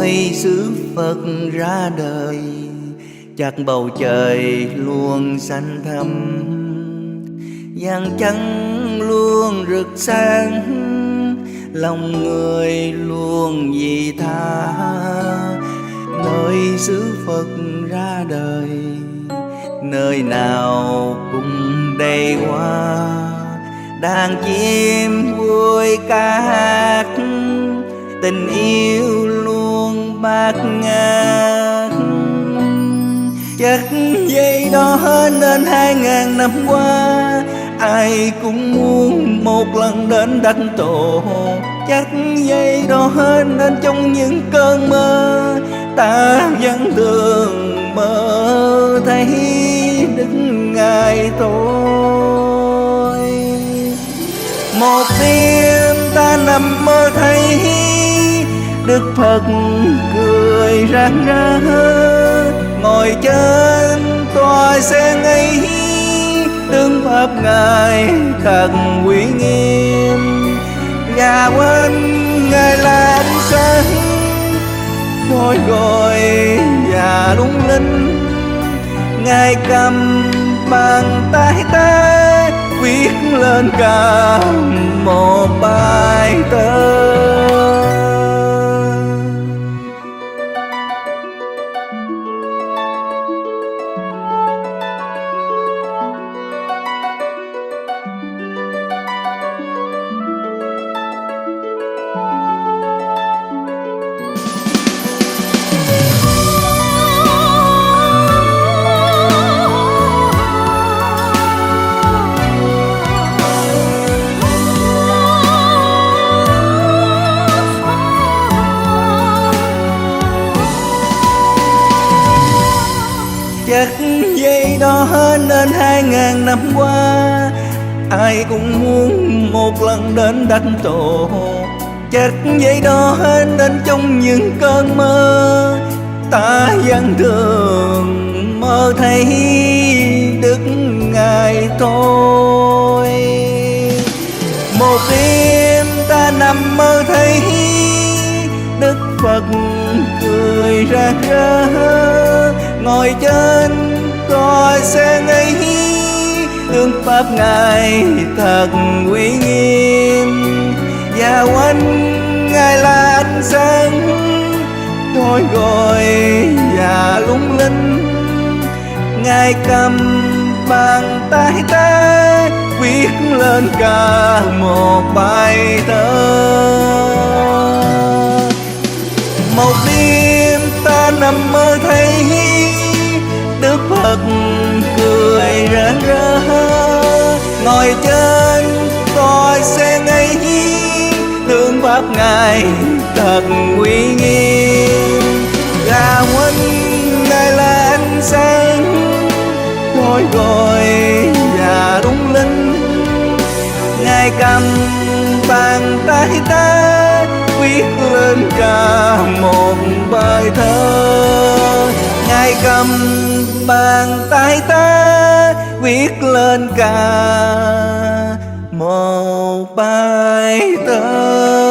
nơi xứ Phật ra đời, chắc bầu trời luôn xanh thẳm, vàng trắng luôn rực sáng, lòng người luôn vị tha. Nơi xứ Phật ra đời, nơi nào cũng đầy hoa, đàn chim vui ca hát, tình yêu luôn bát ngát. Chắc vậy đó nên 2000 năm qua, ai cũng muốn một lần đến đất tổ. Chắc vậy đó nên trong những cơn mơ, ta vẫn thường mơ thấy Đức Ngài tôi. Một đêm ta nằm mơ thấy Đức Phật cười rạng rỡ, ngồi trên tòa sen ấy, tướng pháp Ngài thật uy nghiêm. Và quên Ngài là ánh sáng soi gọi và lung linh. Ngài cầm bàn tay ta viết lên cả một bài thơ. Chắc vậy đó nên 2000 năm qua, ai cũng muốn một lần đến đất tổ. Chắc vậy đó nên trong những cơn mơ, ta vẫn thường mơ thấy Đức Ngài thôi. Một đêm ta nằm mơ thấy Đức Phật cười rạng rỡ, ngồi trên tòa sen ấy, tướng pháp Ngài thật uy nghiêm. Và quanh Ngài là ánh sáng soi gọi và lung linh. Ngài cầm bàn tay ta viết lên cả một bài thơ. Một đêm ta nằm mơ thấy Đức Phật cười rạng rỡ, ngồi trên tòa sen ấy, tướng pháp Ngài thật uy nghiêm. Và quanh Ngài là ánh sáng soi gọi và lung linh. Ngài cầm bàn tay ta viết lên cả một bài thơ. Ngài cầm bàn tay ta viết lên cả một bài thơ.